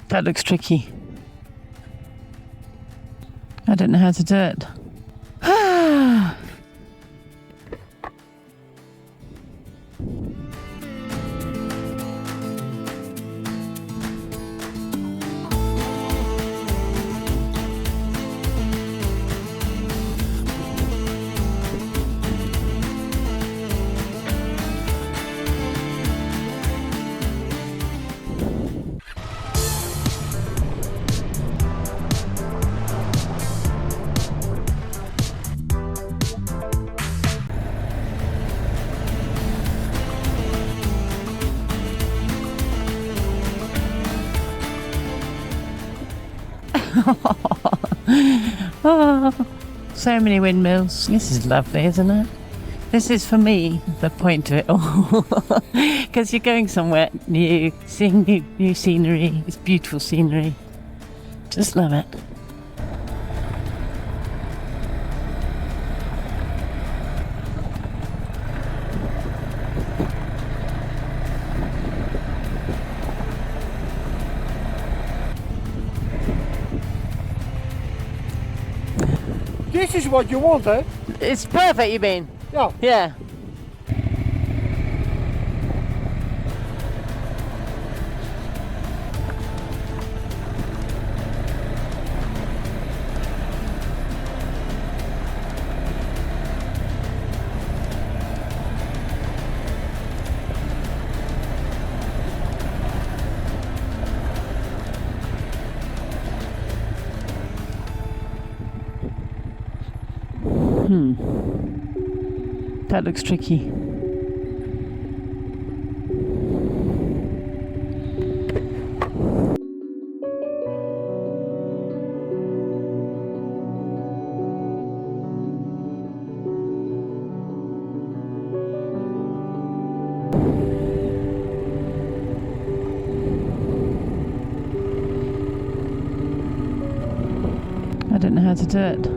That looks tricky. I don't know how to do it. Oh, so many windmills. This is lovely, isn't it? This is, for me, the point of it all. Because you're going somewhere new, seeing new scenery. It's beautiful scenery. Just love it. This is what you want, eh? It's perfect, you mean? Yeah. Yeah. That looks tricky. I don't know how to do it.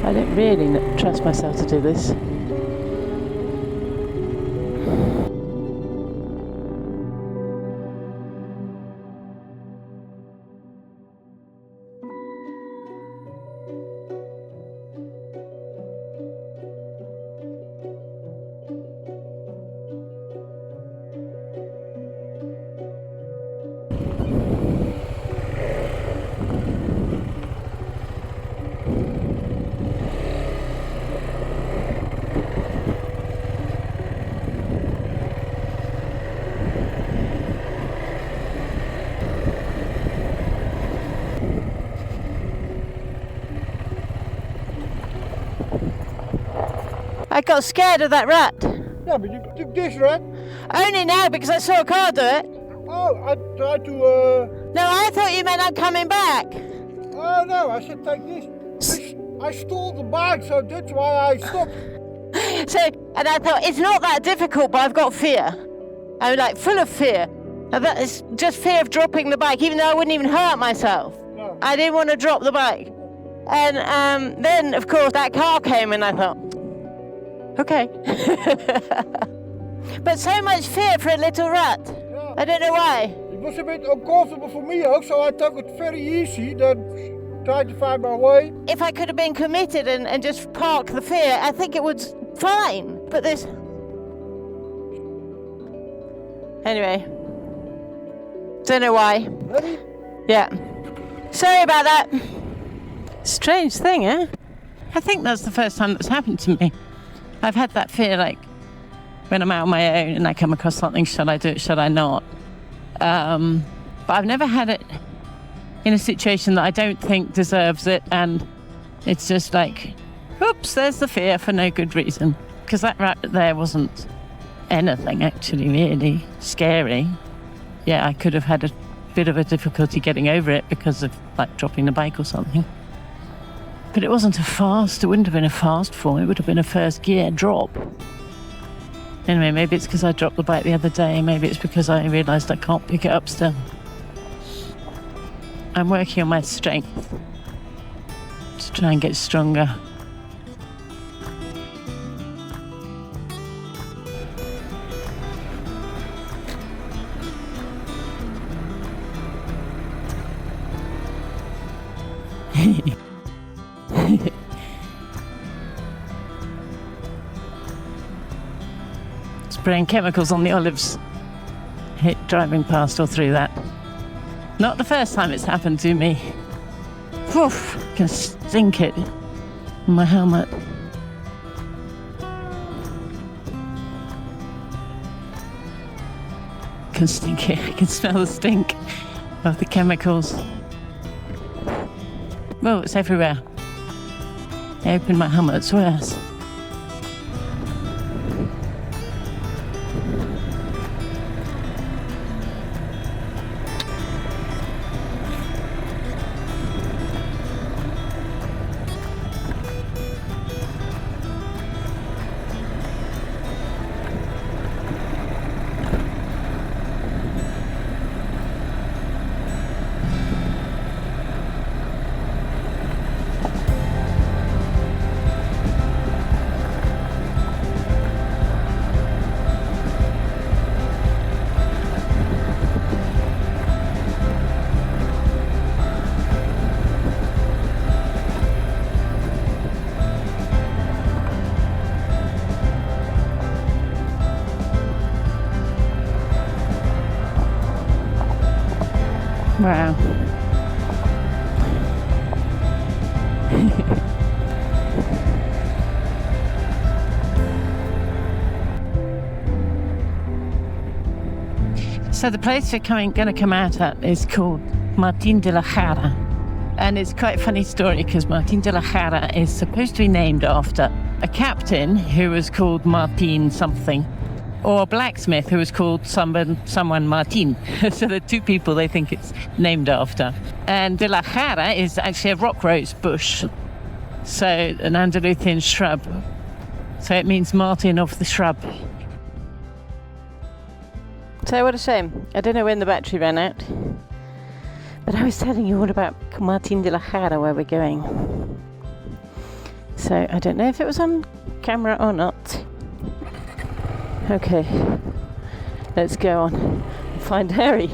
I don't really trust myself to do this. I got scared of that rat. Yeah, but you took this, right? Only now because I saw a car do it. Oh, I tried to, No, I thought you meant I'm coming back. Oh, no, I said take this. I stole the bike, so that's why I stopped. And I thought, it's not that difficult, but I've got fear. I'm like full of fear. And that is just fear of dropping the bike, even though I wouldn't even hurt myself. No. I didn't want to drop the bike. And then, of course, that car came and I thought, okay. But so much fear for a little rat. Yeah. I don't know why. It was a bit uncomfortable for me also, so I took it very easy, then tried to find my way. If I could have been committed and just parked the fear, I think it was fine. But this... Anyway. Don't know why. Ready? Yeah. Sorry about that. Strange thing, eh? I think that's the first time that's happened to me. I've had that fear, like, when I'm out on my own and I come across something, should I do it, should I not? But I've never had it in a situation that I don't think deserves it, and it's just like, oops, there's the fear for no good reason. Because that rat there wasn't anything actually really scary. Yeah, I could have had a bit of a difficulty getting over it because of like dropping the bike or something. But it wasn't it wouldn't have been a fast fall, it would have been a first gear drop. Anyway, maybe it's because I dropped the bike the other day, maybe it's because I realised I can't pick it up still. I'm working on my strength to try and get stronger. Spraying chemicals on the olives, driving past or through that. Not the first time it's happened to me. Oof, I can stink it in my helmet. I can stink it, I can smell the stink of the chemicals. Oh, it's everywhere. I opened my helmet, it's worse. Wow. So the place we're going to come out at is called Martín de la Jara. And it's quite a funny story because Martín de la Jara is supposed to be named after a captain who was called Martín something, or a blacksmith who was called someone Martín. So the two people they think it's named after. And de la Jara is actually a rock rose bush, so an Andalusian shrub. So it means Martin of the shrub. So what a shame. I don't know when the battery ran out. But I was telling you all about Martín de la Jara, where we're going. So I don't know if it was on camera or not. Okay, let's go on and find Harry.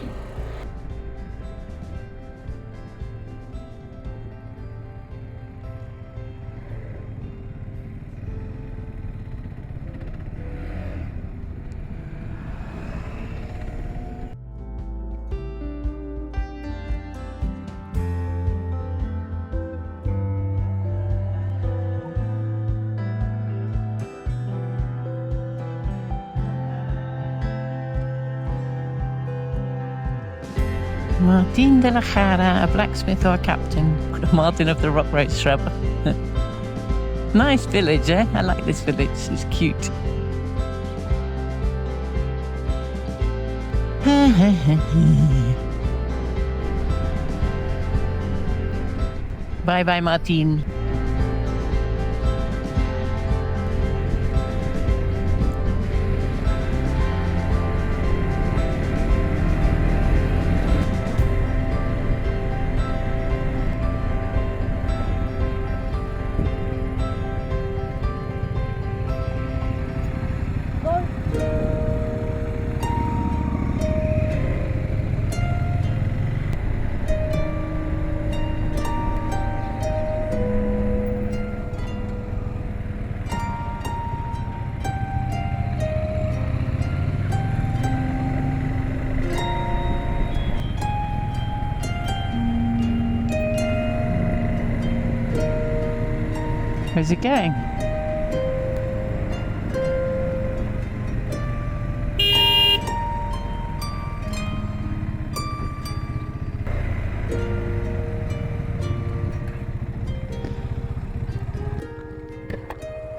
Martín de la Jara, a blacksmith or a captain. Martin of the rock rose shrub. Nice village, eh? I like this village, it's cute. Bye bye, Martin. Where's it going?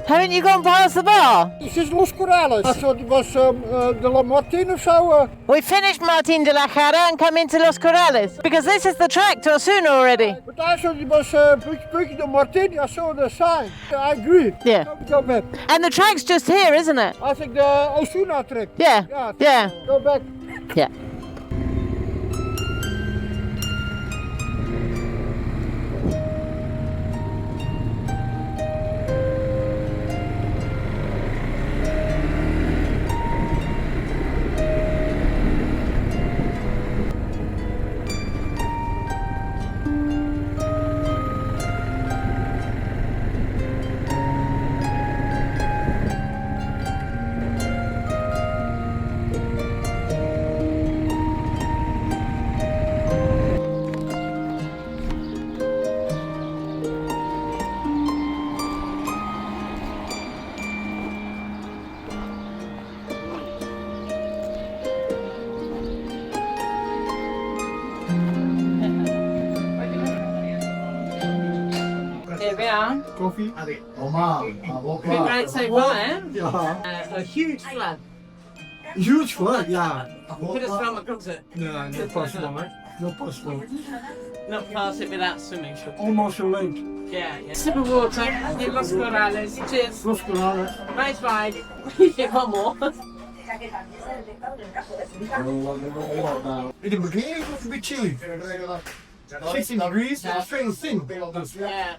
Haven't you gone past the bar? This is Los Corrales. I thought it was the La Martin or so. We finished Martin de la Jara and come into Los Corrales because this is the track to Osuna already. But I thought it was Breña de Martin. I saw the sign. I agree. Yeah. Go back. And the track's just here, isn't it? I think the Osuna track. Yeah. Yeah. Go back. Yeah. Here we are. Coffee. Been great so far, eh? A huge flood. Huge flag, yeah. Put a swim across it. No, not possible, mate. Not possible. Not past it without swimming. Almost a lake. Yeah, yeah. Sip of water in Los Corrales. Cheers. Los Corrales. Nice ride. One more. In the beginning it was a bit chilly. 16 degrees, strange thing. Yeah.